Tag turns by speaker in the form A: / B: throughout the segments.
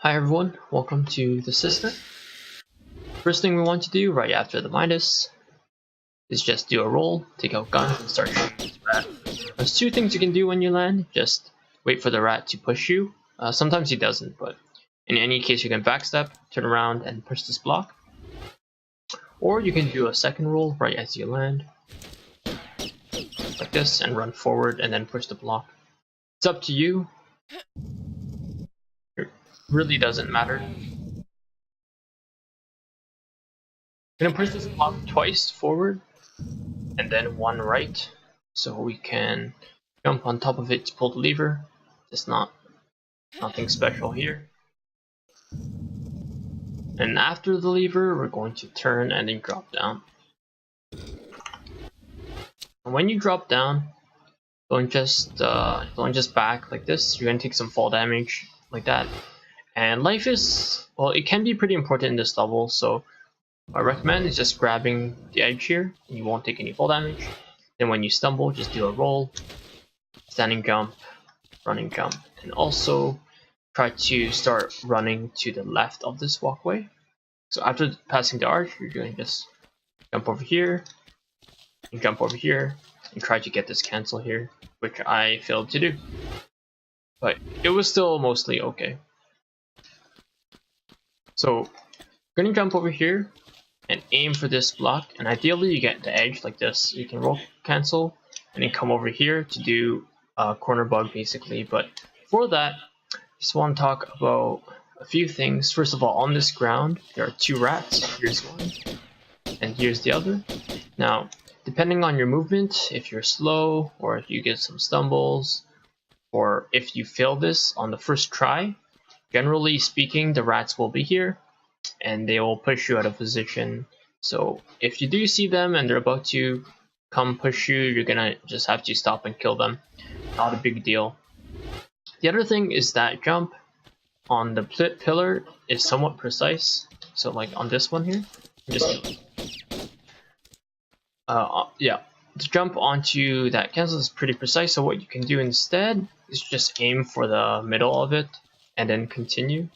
A: Hi everyone, welcome to the Cistern. First thing we want to do right after the Midas is just do a roll, take out guns, and start shooting this rat. There's two things you can do when you land. Just wait for the rat to push you. Sometimes he doesn't, but in any case you can backstep, turn around, and push this block. Or you can do a second roll right as you land, like this, and run forward and then push the block. It's up to you. It really doesn't matter. I'm gonna push this block twice forward and then one right, so we can jump on top of it to pull the lever. Just nothing special here. And after the lever, we're going to turn and then drop down. And when you drop down, don't just back like this. You're gonna take some fall damage like that. And life is, well, it can be pretty important in this level, so what I recommend is just grabbing the edge here, and you won't take any fall damage. Then when you stumble, just do a roll, standing jump, running jump, and also try to start running to the left of this walkway. So after passing the arch, you're going to just jump over here, and jump over here, and try to get this cancel here, which I failed to do. But it was still mostly okay. So I'm going to jump over here and aim for this block, and ideally you get the edge like this. You can roll cancel and then come over here to do a corner bug basically. But for that, I just want to talk about a few things. First of all, on this ground there are two rats. Here's one and here's the other. Now depending on your movement, if you're slow or if you get some stumbles or if you fail this on the first try, generally speaking the rats will be here and they will push you out of position. So if you do see them and they're about to come push you, you're gonna just have to stop and kill them. Not a big deal. The other thing is that jump on the pillar is somewhat precise. So like on this one here, just to jump onto that cancel is pretty precise. So what you can do instead is just aim for the middle of it and then continue.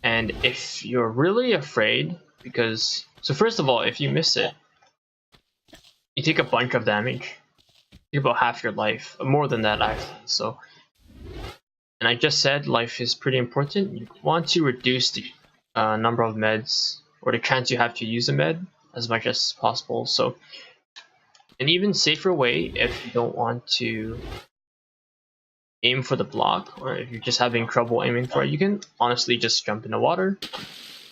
A: And if you're really afraid, so first of all, if you miss it, you take a bunch of damage. You take about half your life, more than that actually. So, and I just said life is pretty important. You want to reduce the number of meds or the chance you have to use a med as much as possible. So, an even safer way, if you don't want to aim for the block, or if you're just having trouble aiming for it, you can honestly just jump in the water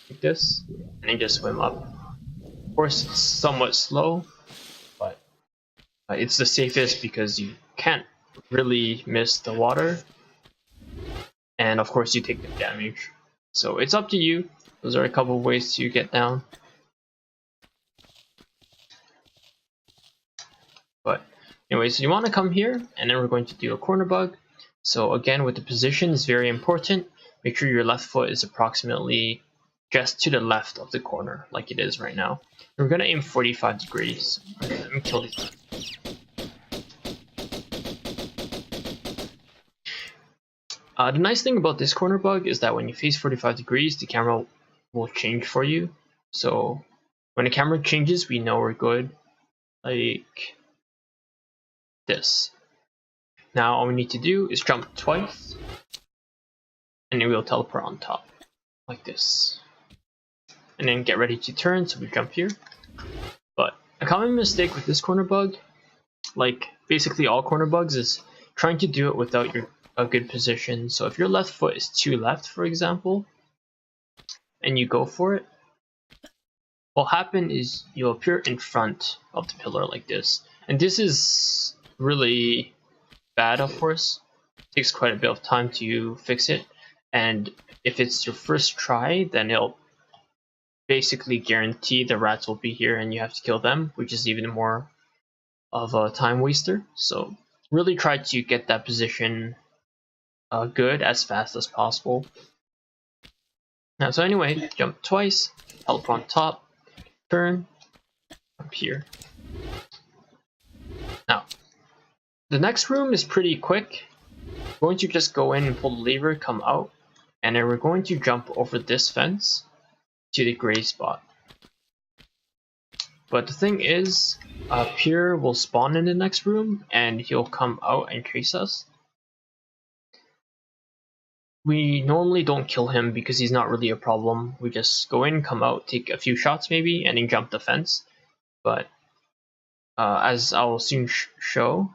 A: like this and then just swim up. Of course it's somewhat slow, but it's the safest because you can't really miss the water, and of course you take the damage. So it's up to you. Those are a couple of ways to get down. But anyway, so you want to come here and then we're going to do a corner bug. So again, with the position is very important. Make sure your left foot is approximately just to the left of the corner, like it is right now. And we're gonna aim 45 degrees. Okay, let me kill these guys. The nice thing about this corner bug is that when you face 45 degrees, the camera will change for you. So when the camera changes, we know we're good. Like this. Now all we need to do is jump twice, and then we'll teleport on top, like this. And then get ready to turn, so we jump here. But a common mistake with this corner bug, like basically all corner bugs, is trying to do it without a good position. So if your left foot is too left, for example, and you go for it, what'll happen is you'll appear in front of the pillar like this. And this is really bad, of course. It takes quite a bit of time to fix it, and if it's your first try, then it'll basically guarantee the rats will be here and you have to kill them, which is even more of a time waster. So really try to get that position good as fast as possible. Now, so anyway, jump twice, teleport on top, turn, up here. Now the next room is pretty quick. we're going to just go in and pull the lever, come out, and then we're going to jump over this fence to the gray spot. But the thing is, Pierre will spawn in the next room and he'll come out and chase us. We normally don't kill him because he's not really a problem. We just go in, come out, take a few shots maybe, and then jump the fence. But as I'll soon show,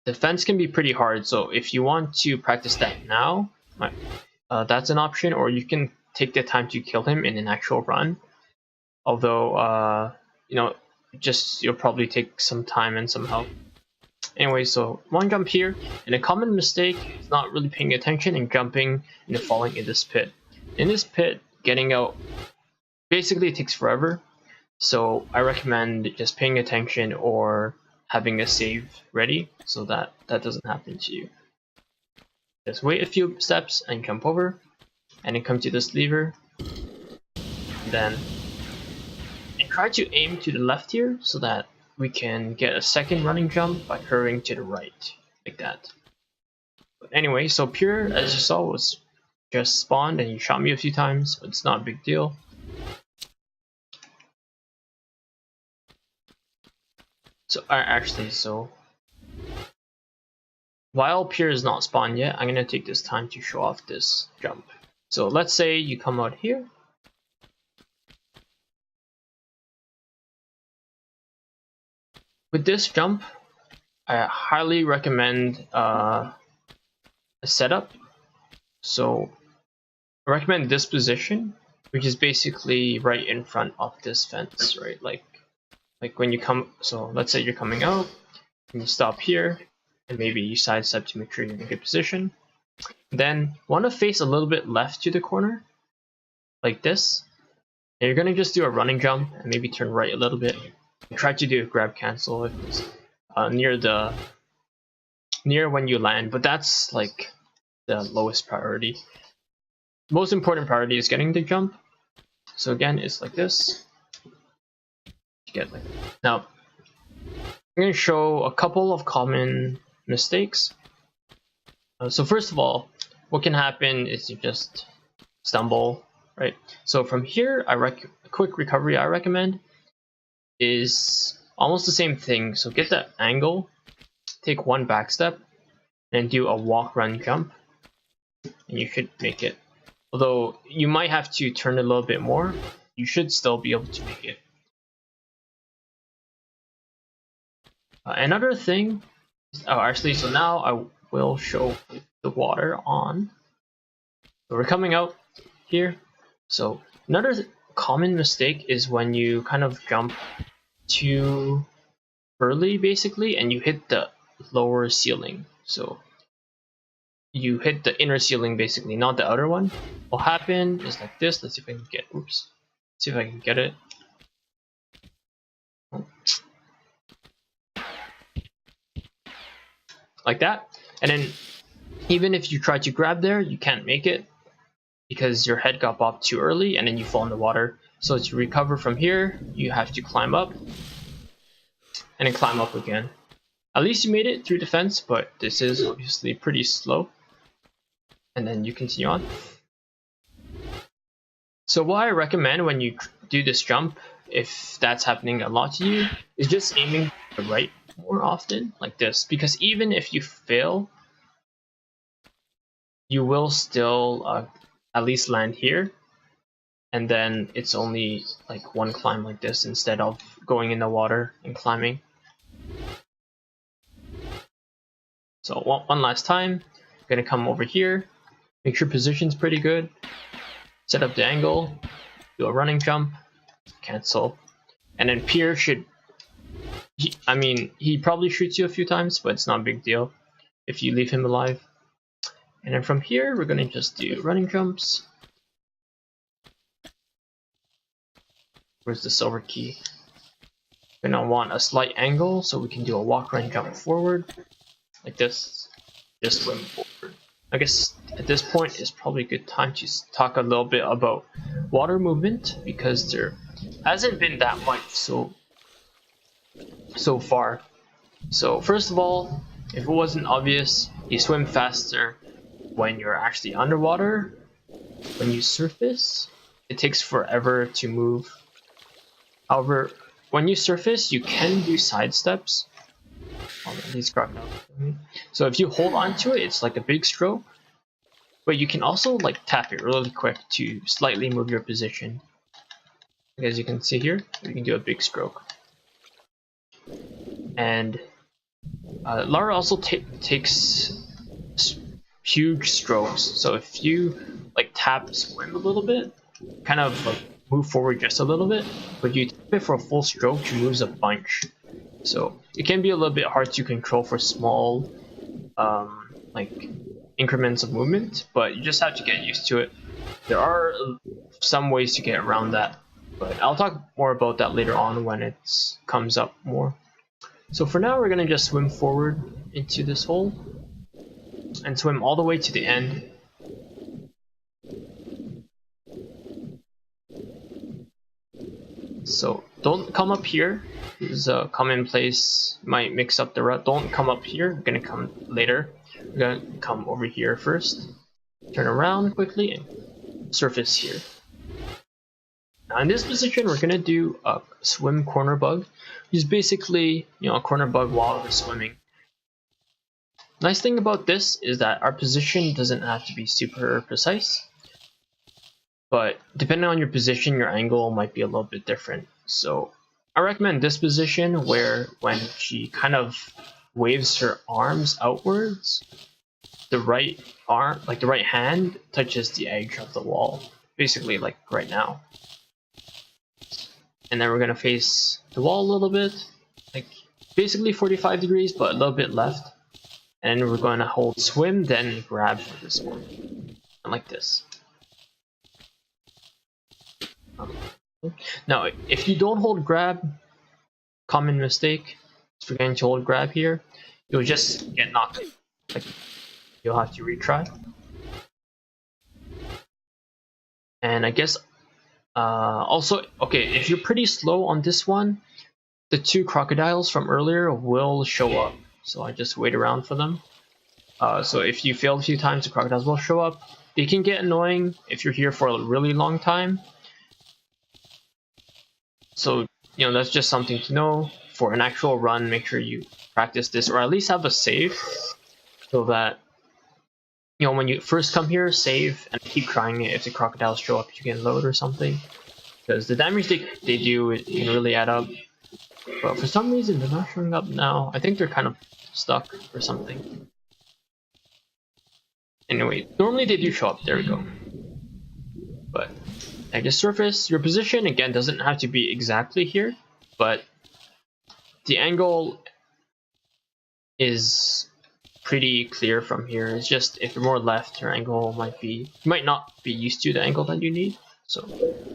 A: the fence can be pretty hard. So if you want to practice that now, that's an option, or you can take the time to kill him in an actual run. Although, you know, you'll probably take some time and some help. Anyway, so one jump here, and a common mistake is not really paying attention and jumping and then falling in this pit. In this pit, getting out basically takes forever, so I recommend just paying attention or having a save ready so that that doesn't happen to you. Just wait a few steps and jump over, and then come to this lever, and try to aim to the left here so that we can get a second running jump by curving to the right, like that. But anyway, so Pierre, as you saw, was just spawned and he shot me a few times, but it's not a big deal. So while Pierre is not spawned yet, I'm gonna take this time to show off this jump. So let's say you come out here. With this jump, I highly recommend a setup. So I recommend this position, which is basically right in front of this fence, right? Like when you come, so let's say you're coming out, and you stop here, and maybe you sidestep to make sure you're in a good position. Then want to face a little bit left to the corner, like this. And you're gonna just do a running jump and maybe turn right a little bit. Try to do a grab cancel if it's near when you land, but that's like the lowest priority. Most important priority is getting the jump. So again, it's like this. Now, I'm going to show a couple of common mistakes. So first of all, what can happen is you just stumble, right? So from here, a quick recovery I recommend is almost the same thing. So get that angle, take one back step, and do a walk, run, jump, and you should make it. Although you might have to turn a little bit more, you should still be able to make it. Another thing, so now I will show the water on. So we're coming out here. So another common mistake is when you kind of jump too early, basically, and you hit the lower ceiling. So you hit the inner ceiling, basically, not the outer one. What will happen is like this. Let's see if I can get. Oops. Let's see if I can get it. Like that. And then even if you try to grab there, you can't make it because your head got bopped too early and then you fall in the water. So to recover from here, you have to climb up and then climb up again. At least you made it through the fence, but this is obviously pretty slow. And then you continue on. So what I recommend when you do this jump, if that's happening a lot to you, is just aiming to the right more often, like this. Because even if you fail, you will still at least land here. And then it's only like one climb like this instead of going in the water and climbing. So one last time, I'm gonna come over here, make sure position's pretty good, set up the angle, do a running jump, cancel, and then Pierre should, he probably shoots you a few times, but it's not a big deal if you leave him alive. And then from here, we're gonna just do running jumps. Where's the silver key? We're gonna want a slight angle so we can do a walk, run, jump forward. Like this, just swim forward. I guess at this point is probably a good time to talk a little bit about water movement because there hasn't been that much so far. So first of all, if it wasn't obvious, you swim faster when you're actually underwater. When you surface, it takes forever to move. However, when you surface, you can do side steps. These crocodiles. So if you hold onto it, it's like a big stroke. But you can also like tap it really quick to slightly move your position. As you can see here, you can do a big stroke. And Lara also takes huge strokes. So if you like tap swim a little bit, kind of like move forward just a little bit, but you tap it for a full stroke, she moves a bunch. So it can be a little bit hard to control for small like increments of movement, but you just have to get used to it. There are some ways to get around that, but I'll talk more about that later on when it comes up more. So for now, we're gonna just swim forward into this hole and swim all the way to the end. So don't come up here. This is a common place. Might mix up the route. Don't come up here. We're gonna come later. We're gonna come over here first. Turn around quickly and surface here. Now in this position, we're gonna do a swim corner bug, which is basically, you know, a corner bug while we're swimming. Nice thing about this is that our position doesn't have to be super precise, but depending on your position, your angle might be a little bit different. So I recommend this position where when she kind of waves her arms outwards, the right arm, like the right hand, touches the edge of the wall, basically like right now. And then we're gonna face the wall a little bit, like basically 45 degrees, but a little bit left. And we're going to hold swim, then grab for this one, and like this. Now, if you don't hold grab, common mistake, is forgetting to hold grab here, you'll just get knocked. Like, you'll have to retry. And I guess also, okay, if you're pretty slow on this one, the two crocodiles from earlier will show up. So I just wait around for them. So if you fail a few times, the crocodiles will show up. They can get annoying if you're here for a really long time. So, you know, that's just something to know. For an actual run, make sure you practice this, or at least have a save, so that, you know, when you first come here, save and keep trying it. If the crocodiles show up, you can load or something. Because the damage they do, it can really add up. But for some reason, they're not showing up now. I think they're kind of stuck or something. Anyway, normally they do show up. There we go. But I just surface. Your position, again, doesn't have to be exactly here, but the angle is pretty clear from here. It's just if you're more left, your angle you might not be used to the angle that you need. So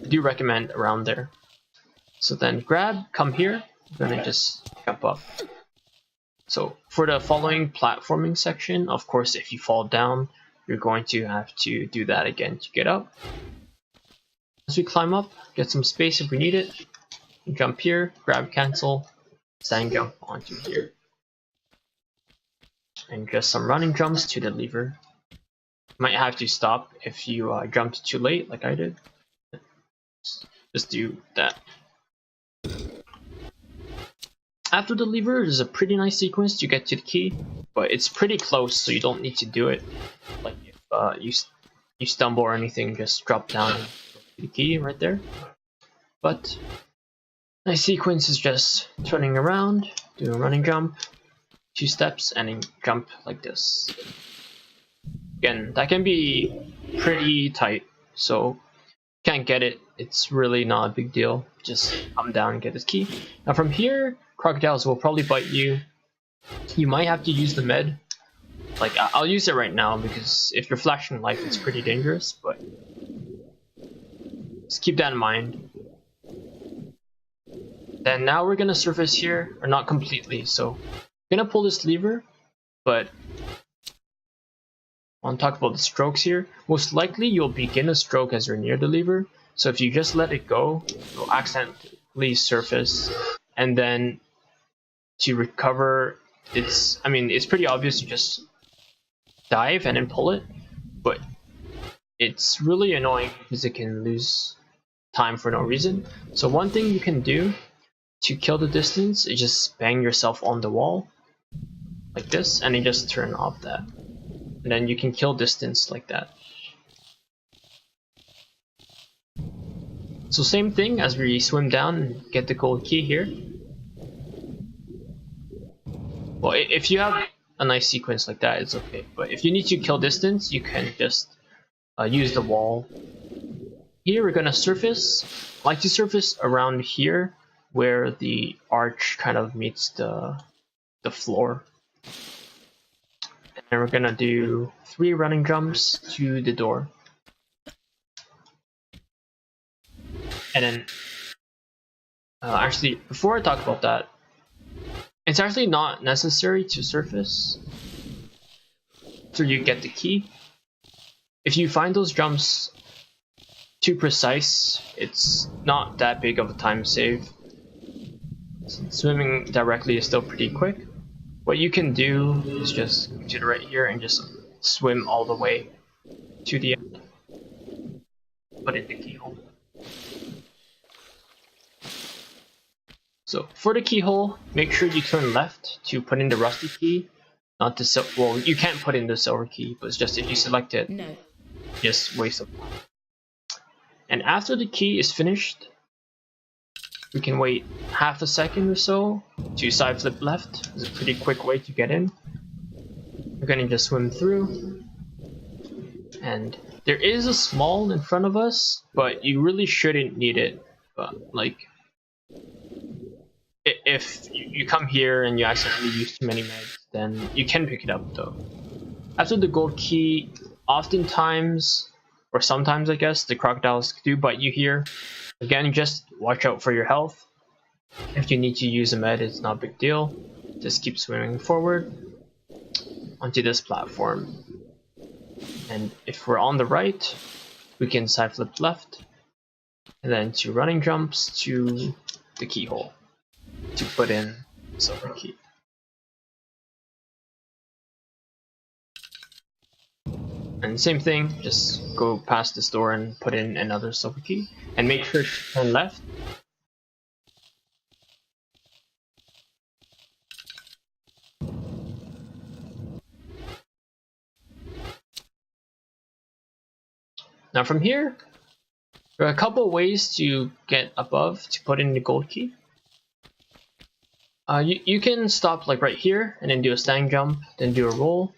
A: I do recommend around there. So then grab, come here. I'm gonna just jump up. So for the following platforming section, of course, if you fall down, you're going to have to do that again to get up. As we climb up, get some space if we need it. Jump here, grab, cancel, then jump onto here. And just some running jumps to the lever. Might have to stop if you jumped too late, like I did. Just do that. After the lever, there's a pretty nice sequence to get to the key, but it's pretty close, so you don't need to do it. Like if you stumble or anything, just drop down and go to the key right there. But nice sequence is just turning around, doing a running jump, 2 steps, and then jump like this. Again, that can be pretty tight, so can't get it, it's really not a big deal. Just come down and get this key. Now from here, crocodiles will probably bite you. You might have to use the med. Like, I'll use it right now because if you're flashing life, it's pretty dangerous, but just keep that in mind. Then now we're gonna surface here, or not completely, so I'm gonna pull this lever, but I want to talk about the strokes here. Most likely you'll begin a stroke as you're near the lever, so if you just let it go, you'll accidentally surface, and then to recover, it's pretty obvious. You just dive and then pull it, but it's really annoying because it can lose time for no reason. So one thing you can do to kill the distance is just bang yourself on the wall like this, and then just turn off that, and then you can kill distance like that. So same thing as we swim down and get the gold key here. Well, if you have a nice sequence like that, it's okay, but if you need to kill distance, you can just use the wall. Here we're gonna surface. I like to surface around here where the arch kind of meets the floor. And then we're gonna do 3 running jumps to the door. And then, actually, before I talk about that, it's actually not necessary to surface till you get the key. If you find those jumps too precise, it's not that big of a time save. Swimming directly is still pretty quick. What you can do is just go to the right here and just swim all the way to the end. Put in the keyhole. So for the keyhole, make sure you turn left to put in the rusty key, not the well, you can't put in the silver key, but it's just if you select it, no. Just waste of time. And after the key is finished, we can wait half a second or so to side flip left. It's a pretty quick way to get in. We're gonna just swim through, and there is a small in front of us, but you really shouldn't need it. But like, if you come here and you accidentally use too many meds, then you can pick it up though. After the gold key, oftentimes, or sometimes I guess, the crocodiles do bite you here. Again, just watch out for your health. If you need to use a med, it's not a big deal. Just keep swimming forward onto this platform. And if we're on the right, we can side flip left, and then 2 running jumps to the keyhole to put in the silver key. And same thing, just go past this door and put in another silver key, and make sure to turn left. Now from here, there are a couple ways to get above to put in the gold key. You can stop like right here and then do a standing jump, then do a roll,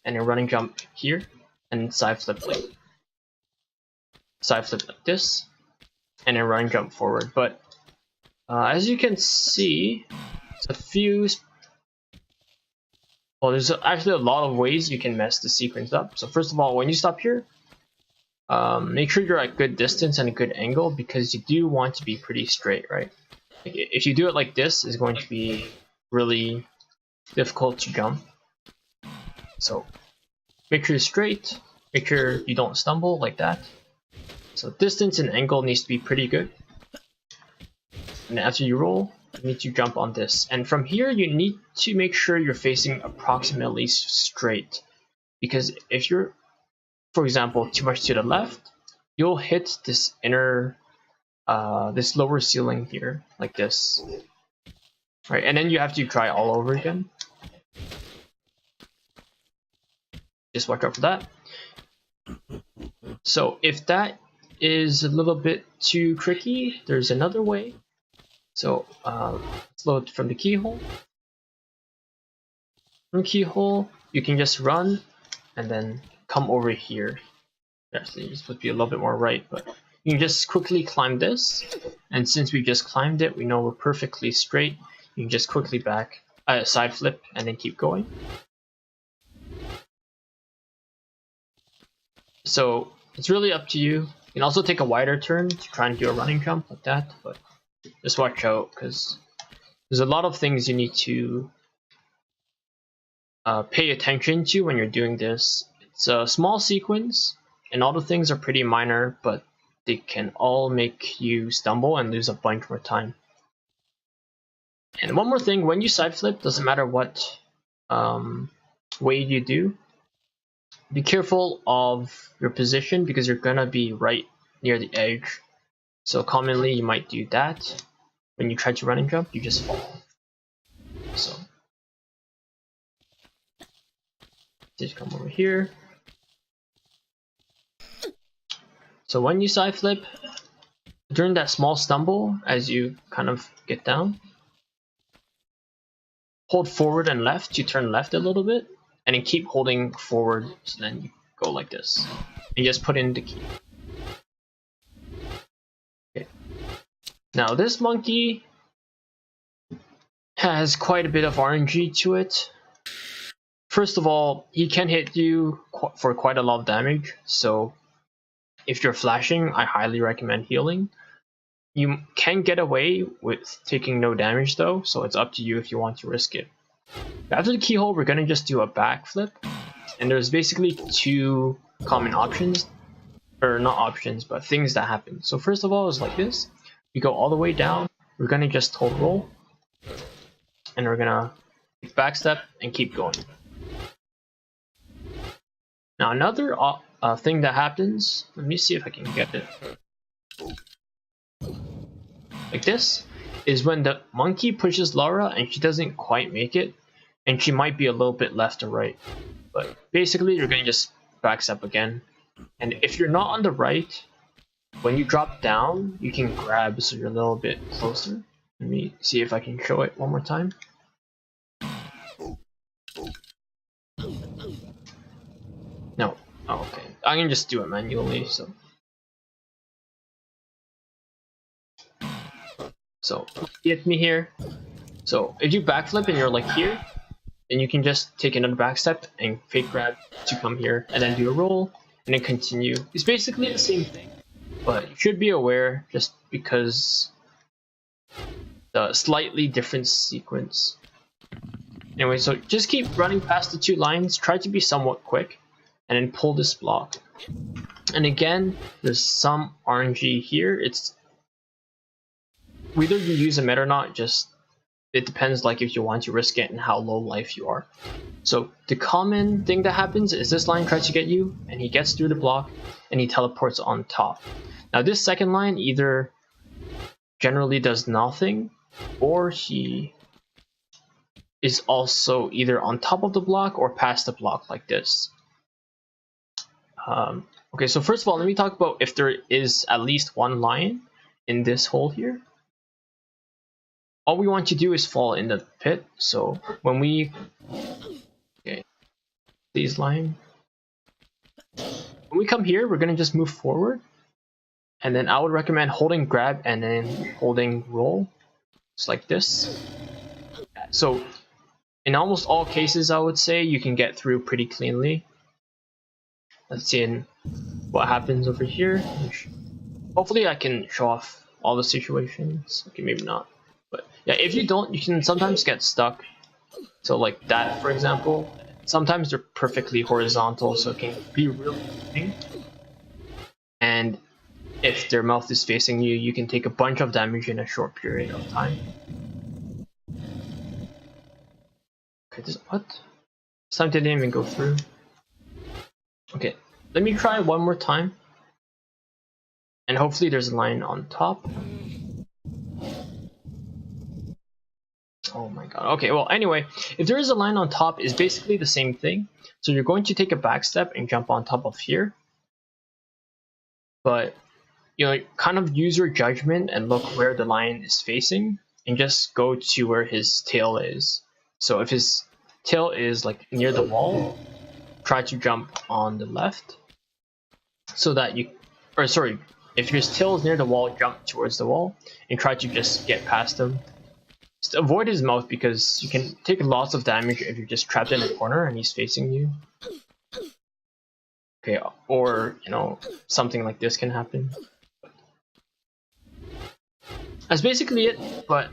A: and a running jump here, and side flip like this, and then running jump forward. But as you can see, there's actually a lot of ways you can mess the sequence up. So first of all, when you stop here, make sure you're at good distance and a good angle, because you do want to be pretty straight, right? Like, if you do it like this, it's going to be really difficult to jump. So make sure you're straight, make sure you don't stumble like that. So distance and angle needs to be pretty good. And after you roll, you need to jump on this. And from here, you need to make sure you're facing approximately straight. Because if you're, for example, too much to the left, you'll hit this inner, this lower ceiling here, like this. Right, and then you have to try all over again. Just watch out for that. So if that is a little bit too tricky, there's another way. So let's load from the keyhole. From the keyhole, you can just run and then come over here. Actually, it's supposed to be a little bit more right, but you can just quickly climb this. And since we just climbed it, we know we're perfectly straight. You can just quickly side flip and then keep going. So it's really up to you. You can also take a wider turn to try and do a running jump like that, but just watch out, because there's a lot of things you need to pay attention to when you're doing this. It's a small sequence, and all the things are pretty minor, but they can all make you stumble and lose a bunch more time. And one more thing, when you side flip, doesn't matter what way you do, be careful of your position because you're gonna be right near the edge. So commonly you might do that. When you try to run and jump, you just fall. So just come over here. So when you side flip, during that small stumble, as you kind of get down, hold forward and left to turn left a little bit, and then keep holding forward, so then you go like this. And just put in the key. Okay. Now this monkey has quite a bit of RNG to it. First of all, he can hit you for quite a lot of damage, so if you're flashing, I highly recommend healing. You can get away with taking no damage though, so it's up to you if you want to risk it. After the keyhole, we're gonna just do a backflip, and there's basically two common options, or not options, but things that happen. So first of all is like this. We go all the way down, we're gonna just hold roll, and we're gonna backstep and keep going. Now another thing that happens, let me see if I can get it, like this, is when the monkey pushes Laura and she doesn't quite make it, and she might be a little bit left or right. But basically you're going to just backstep again. And if you're not on the right, when you drop down, you can grab so you're a little bit closer. Let me see if I can show it one more time. No. Oh, okay. I can just do it manually, so hit me here. So if you backflip and you're like here, then you can just take another backstep and fake grab to come here, and then do a roll, and then continue. It's basically the same thing, but you should be aware just because the slightly different sequence. Anyway, so just keep running past the two lines, try to be somewhat quick, and then pull this block. And again, there's some RNG here. It's whether you use a med or not, just it depends, like if you want to risk it and how low life you are. So the common thing that happens is this line tries to get you, and he gets through the block, and he teleports on top. Now this second line either generally does nothing, or he is also either on top of the block or past the block like this. Okay, so first of all, let me talk about if there is at least one line in this hole here. All we want to do is fall in the pit. So when we, okay, please line. When we come here, we're gonna just move forward, and then I would recommend holding grab and then holding roll, just like this. So in almost all cases, I would say you can get through pretty cleanly. Let's see what happens over here. Hopefully I can show off all the situations. Okay, maybe not. But yeah, if you don't, you can sometimes get stuck. So like that, for example, sometimes they're perfectly horizontal, so it can be really annoying. And if their mouth is facing you, you can take a bunch of damage in a short period of time. Okay, what? This time didn't even go through. Okay, let me try one more time. And hopefully there's a line on top. Oh my god. Okay, well anyway, if there is a line on top, it's basically the same thing. So you're going to take a back step and jump on top of here. But, you know, kind of use your judgment and look where the line is facing, and just go to where his tail is. So if his tail is like near the wall, try to jump on the left. So that you, or sorry, if his tail is near the wall, jump towards the wall and try to just get past him. Just avoid his mouth because you can take lots of damage if you're just trapped in a corner and he's facing you. Okay, or, you know, something like this can happen. That's basically it, but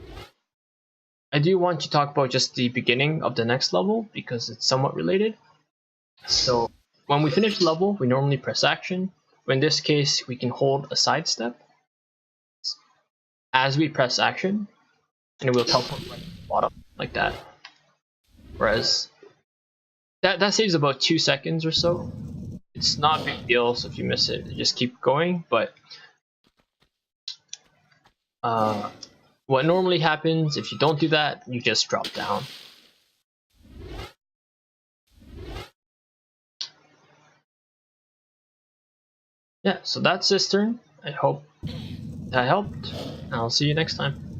A: I do want to talk about just the beginning of the next level because it's somewhat related. So when we finish the level, we normally press action. In this case, we can hold a side step as we press action, and it will teleport right to the bottom like that. Whereas that saves about 2 seconds or so. It's not a big deal, so if you miss it, just keep going. But what normally happens if you don't do that, you just drop down. Yeah, so that's Cistern. I hope that helped. I'll see you next time.